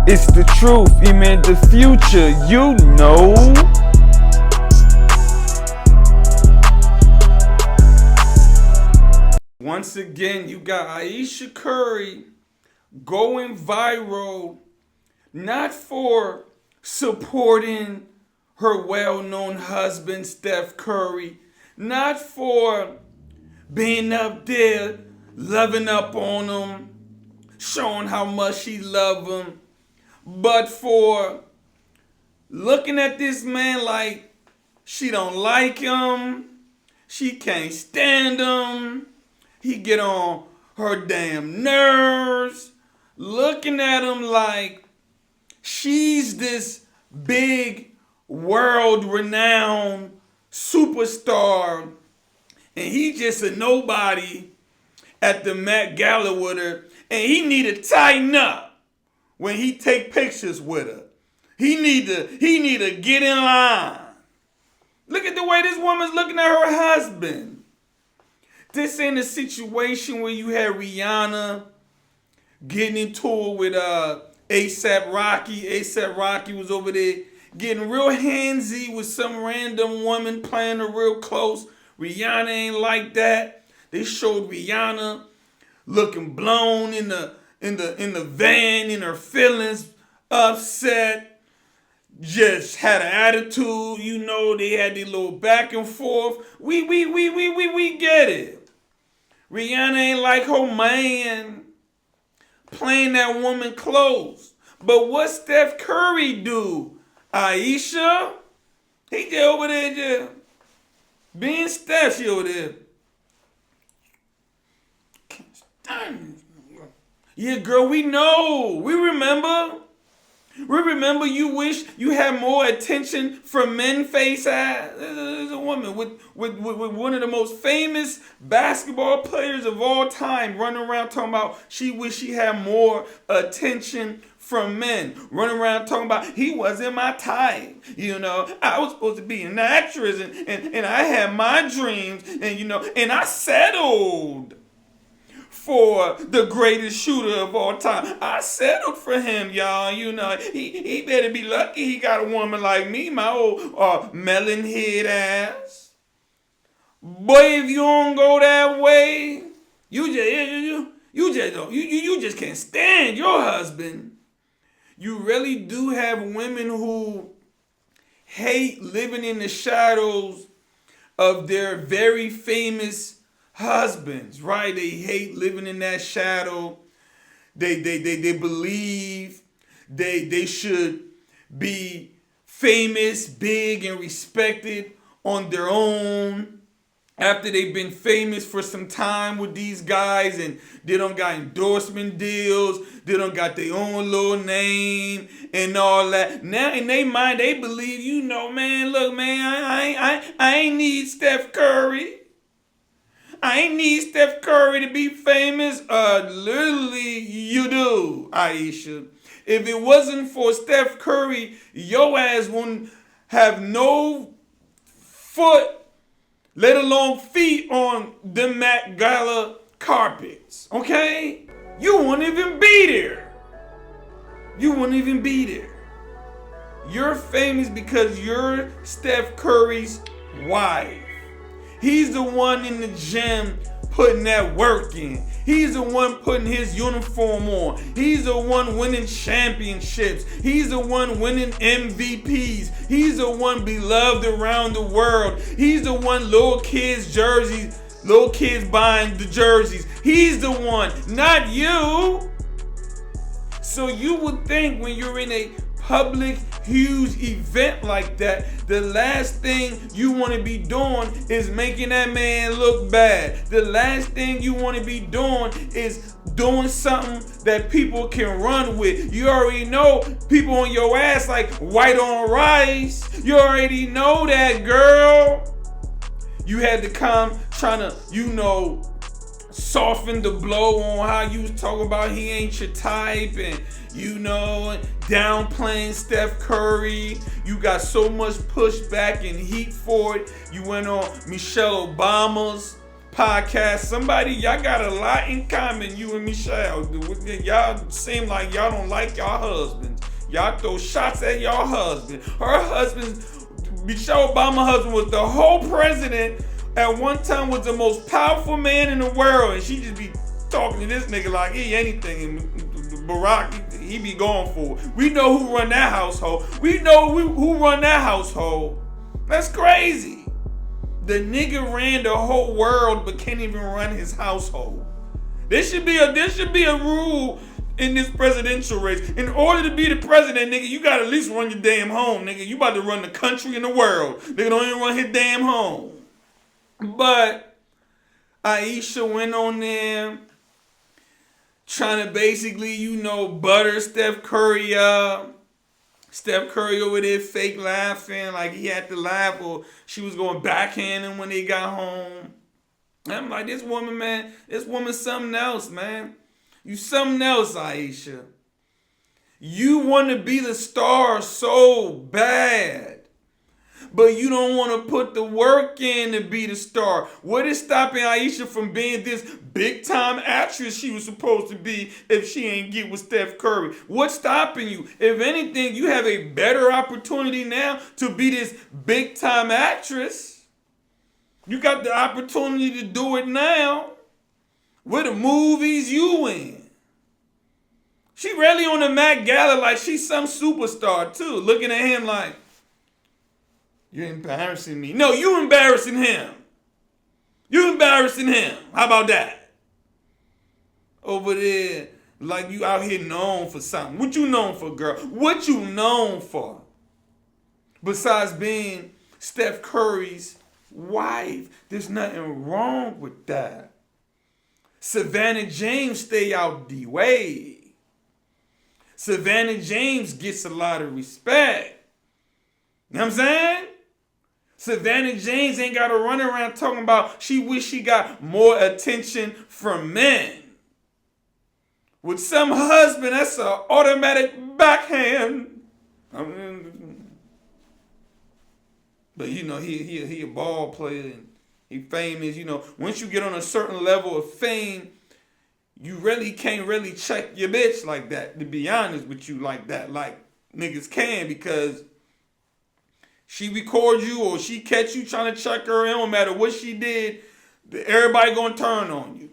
It's the truth, man, the future, you know. Once again, you got Ayesha Curry going viral, not for supporting her well-known husband, Steph Curry, not for being up there, loving up on him, showing how much she love him, but for looking at this man like she don't like him, she can't stand him, he get on her damn nerves, looking at him like she's this big world-renowned superstar and he just a nobody at the Met Gala with her, and he need to tighten up when he take pictures with her. He need to get in line. Look at the way this woman's looking at her husband. This ain't a situation where you had Rihanna getting into it with ASAP Rocky. ASAP Rocky was over there getting real handsy with some random woman playing her real close. Rihanna ain't like that. They showed Rihanna looking blown in the van, in her feelings, upset, just had an attitude. You know, they had their little back and forth. We get it. Rihanna ain't like her man playing that woman close. But what Steph Curry do? Ayesha, he just over there just being Steph, she over there. Yeah, girl, we know. We remember. We remember you wish you had more attention from men face ass. There's a woman with one of the most famous basketball players of all time running around talking about she wish she had more attention from men. Running around talking about he wasn't my type. You know, I was supposed to be an actress and I had my dreams and I settled for the greatest shooter of all time. I settled for him, y'all. You know, he better be lucky he got a woman like me, my old melon head ass. Boy, if you don't go that way, you just can't stand your husband. You really do have women who hate living in the shadows of their very famous husbands, right? They hate living in that shadow. They believe they should be famous, big, and respected on their own after they've been famous for some time with these guys and they don't got endorsement deals, they don't got their own little name and all that. Now in their mind, they believe, man, look, man, I ain't need Steph Curry. I ain't need Steph Curry to be famous. Literally, you do, Ayesha. If it wasn't for Steph Curry, your ass wouldn't have no foot, let alone feet, on the Met Gala carpets, okay? You wouldn't even be there. You wouldn't even be there. You're famous because you're Steph Curry's wife. He's the one in the gym putting that work in. He's the one putting his uniform on. He's the one winning championships. He's the one winning MVPs. He's the one beloved around the world. He's the one little kids buying the jerseys. He's the one, not you. So you would think when you're in a public, huge event like that, the last thing you want to be doing is making that man look bad. The last thing you want to be doing is doing something that people can run with. You already know people on your ass like white on rice. You already know that, girl. You had to come trying to, soften the blow on how you was talking about he ain't your type and, downplaying Steph Curry. You got so much pushback and heat for it. You went on Michelle Obama's podcast. Y'all got a lot in common, you and Michelle. Y'all seem like y'all don't like y'all husbands. Y'all throw shots at your husband. Her husband, Michelle Obama's husband, was the whole president. At one time was the most powerful man in the world, and she just be talking to this nigga like he anything. And Barack, he be going for it. We know who run that household. We know who run that household. That's crazy. The nigga ran the whole world but can't even run his household. There should be a rule in this presidential race. In order to be the president, nigga, you gotta at least run your damn home, nigga. You about to run the country and the world. Nigga don't even run his damn home. But Ayesha went on there trying to basically, butter Steph Curry up. Steph Curry over there fake laughing like he had to laugh or she was going backhand him when they got home. And I'm like, this woman's something else, man. You something else, Ayesha. You want to be the star so bad, but you don't want to put the work in to be the star. What is stopping Ayesha from being this big-time actress she was supposed to be if she ain't get with Steph Curry? What's stopping you? If anything, you have a better opportunity now to be this big-time actress. You got the opportunity to do it now. What the movies you in? She really on the Met Gala like she's some superstar too, looking at him like, you're embarrassing me. No, you embarrassing him. You embarrassing him. How about that? Over there, like you out here known for something. What you known for, girl? What you known for? Besides being Steph Curry's wife, there's nothing wrong with that. Savannah James stay out the way. Savannah James gets a lot of respect. You know what I'm saying? Savannah James ain't got to run around talking about she wish she got more attention from men. With some husband, that's an automatic backhand. But he a ball player and he famous. Once you get on a certain level of fame, you really can't really check your bitch like that, to be honest with you, like that. Like niggas can, because she record you or she catch you trying to check her in, no matter what she did, everybody gonna turn on you.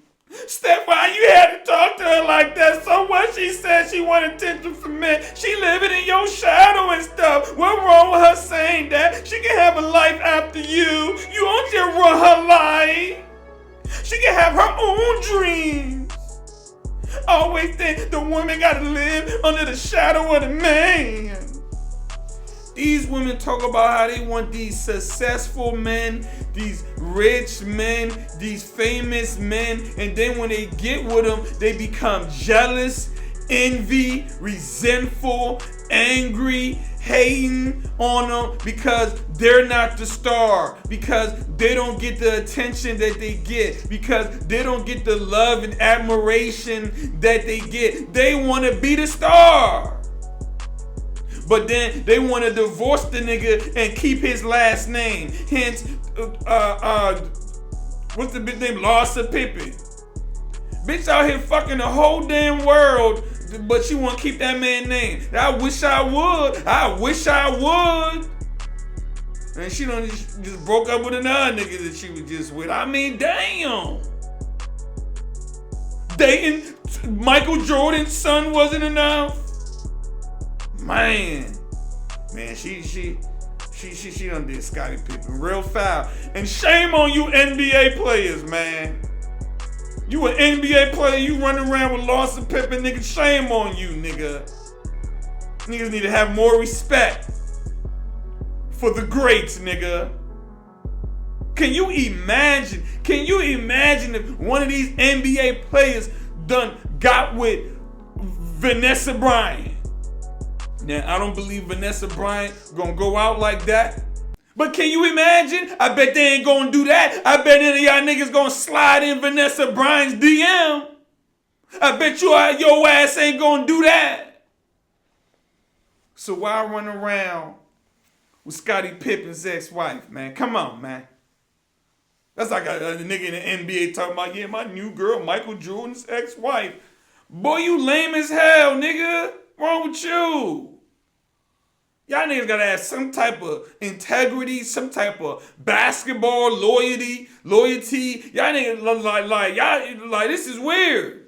Steph, why you had to talk to her like that? So what? She said she wanted attention from men. She living in your shadow and stuff. What wrong with her saying that? She can have a life after you. You don't just run her life. She can have her own dreams. I always think the woman gotta live under the shadow of the man. These women talk about how they want these successful men, these rich men, these famous men, and then when they get with them, they become jealous, envy, resentful, angry, hating on them because they're not the star, because they don't get the attention that they get, because they don't get the love and admiration that they get. They want to be the star. But then they want to divorce the nigga and keep his last name. Hence, what's the bitch name? Larsa Pippen. Bitch out here fucking the whole damn world, but she want to keep that man's name. I wish I would. I wish I would. And she done just broke up with another nigga that she was just with. I mean, damn. Dating Michael Jordan's son wasn't enough. Man, she done did Scottie Pippen real foul. And shame on you NBA players, man. You an NBA player, you running around with Larsa Pippen, nigga. Shame on you, nigga. Niggas need to have more respect for the greats, nigga. Can you imagine if one of these NBA players done got with Vanessa Bryant? Now, I don't believe Vanessa Bryant gonna go out like that. But can you imagine? I bet they ain't gonna do that. I bet any of y'all niggas gonna slide in Vanessa Bryant's DM. I bet your ass ain't gonna do that. So why run around with Scottie Pippen's ex-wife, man? Come on, man. That's like a nigga in the NBA talking about, yeah, my new girl, Michael Jordan's ex-wife. Boy, you lame as hell, nigga. What's wrong with you? Y'all niggas gotta have some type of integrity, some type of basketball loyalty. Y'all niggas y'all this is weird.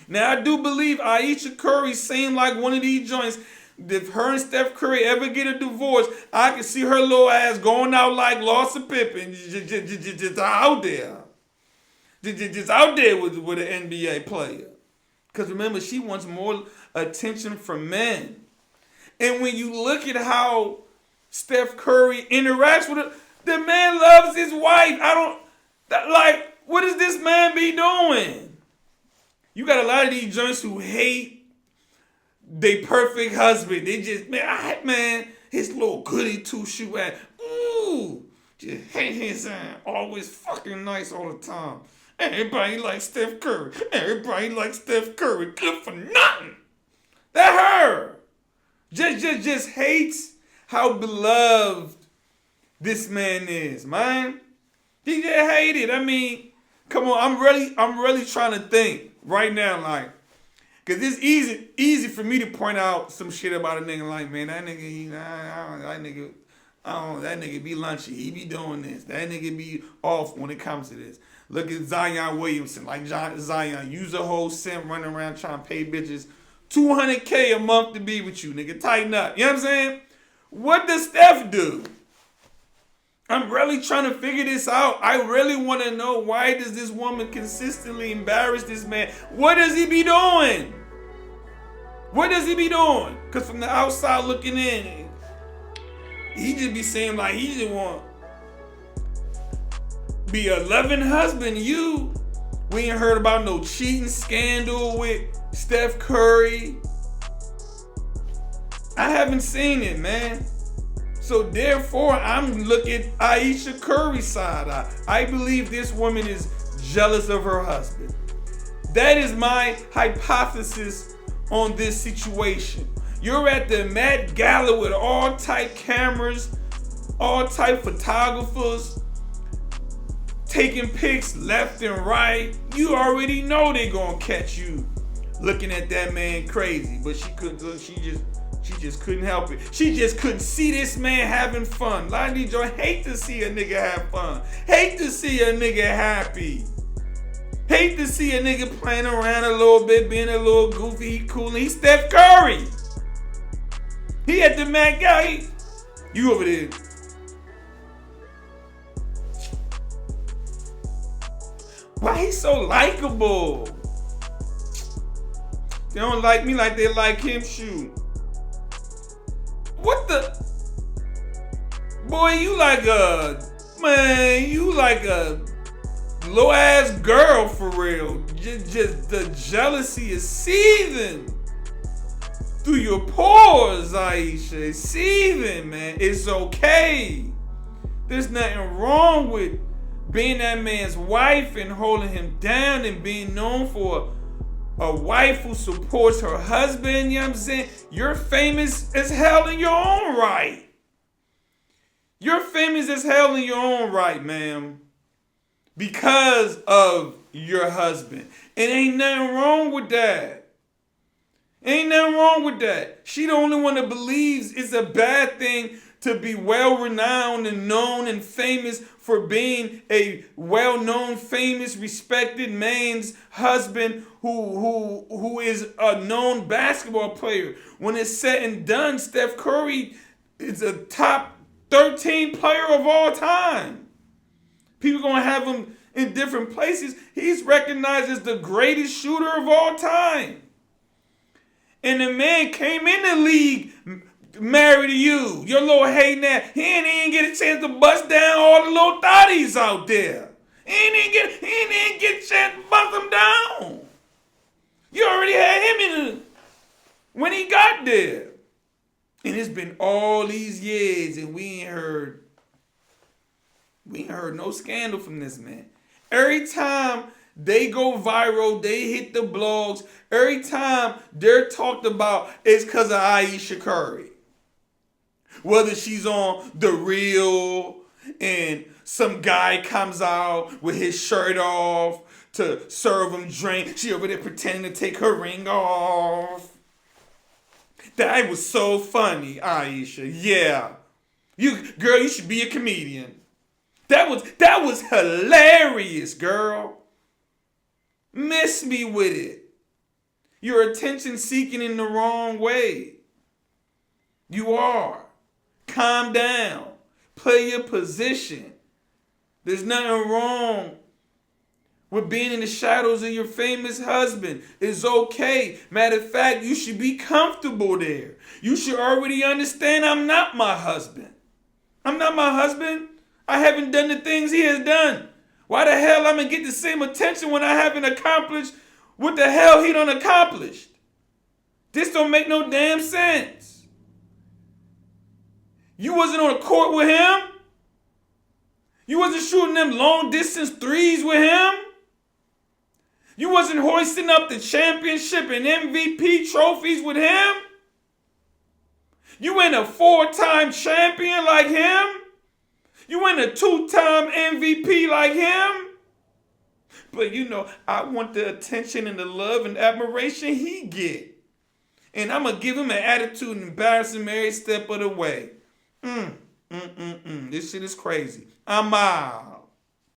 Now I do believe Ayesha Curry seemed like one of these joints. If her and Steph Curry ever get a divorce, I can see her little ass going out like Larsa Pippen, just out there. Just out there with an NBA player. Because remember, she wants more attention from men. And when you look at how Steph Curry interacts with her, the man loves his wife. What does this man be doing? You got a lot of these joints who hate their perfect husband. They just, man, his little goody two-shoe ass. Ooh, just hate his ass. Always fucking nice all the time. Everybody likes Steph Curry. Everybody likes Steph Curry. Good for nothing. That her. Just hates how beloved this man is, man. He just hate it. I mean, come on, I'm really trying to think right now, like, cause it's easy for me to point out some shit about a nigga like, man, that nigga, that nigga be lunchy. He be doing this. That nigga be off when it comes to this. Look at Zion Williamson, like Zion, use a whole simp running around trying to pay bitches $200K a month to be with you, nigga. Tighten up. You know what I'm saying? What does Steph do? I'm really trying to figure this out. I really want to know, why does this woman consistently embarrass this man? What does he be doing? What does he be doing? Because from the outside looking in, he just be saying like he just want be a loving husband. We ain't heard about no cheating scandal with Steph Curry. I haven't seen it, man. So therefore, I'm looking at Ayesha Curry's side. I believe this woman is jealous of her husband. That is my hypothesis on this situation. You're at the Met Gala with all type cameras, all type photographers, taking pics left and right. You already know they gonna catch you looking at that man crazy, but she just couldn't help it. She just couldn't see this man having fun. A lot of these joints hate to see a nigga have fun. Hate to see a nigga happy. Hate to see a nigga playing around a little bit, being a little goofy. He cool. He's Steph Curry. He at the Met Gala. You over there. Why he so likable? They don't like me like they like him. Shoot. What the? Boy, you like a low ass girl for real. Just the jealousy is seething through your pores, Ayesha. It's seething, man. It's okay. There's nothing wrong with being that man's wife and holding him down and being known for a wife who supports her husband. You know what I'm saying? You're famous as hell in your own right. You're famous as hell in your own right, ma'am, because of your husband. And ain't nothing wrong with that. Ain't nothing wrong with that. She the only one that believes it's a bad thing to be well-renowned and known and famous for being a well-known, famous, respected man's husband who is a known basketball player. When it's said and done, Steph Curry is a top 13 player of all time. People gonna have him in different places. He's recognized as the greatest shooter of all time. And the man came in the league married to you. Your little hating ass. He ain't even get a chance to bust down all the little thotties out there. He ain't even get a chance to bust them down. You already had him when he got there. And it's been all these years and we ain't heard no scandal from this man. Every time they go viral, they hit the blogs, every time they're talked about, it's because of Ayesha Curry. Whether she's on The Real and some guy comes out with his shirt off to serve him drink. She over there pretending to take her ring off. That was so funny, Ayesha. Yeah. You should be a comedian. That was hilarious, girl. Miss me with it. You're attention seeking in the wrong way. You are. Calm down. Play your position. There's nothing wrong with being in the shadows of your famous husband. It's okay. Matter of fact, you should be comfortable there. You should already understand I'm not my husband. I'm not my husband. I haven't done the things he has done. Why the hell I'm gonna get the same attention when I haven't accomplished what the hell he done accomplished? This don't make no damn sense. You wasn't on the court with him. You wasn't shooting them long distance threes with him. You wasn't hoisting up the championship and MVP trophies with him. You ain't a 4-time champion like him. You ain't a 2-time MVP like him. But I want the attention and the love and admiration he get. And I'm going to give him an attitude and embarrass him every step of the way. This shit is crazy. I'm out.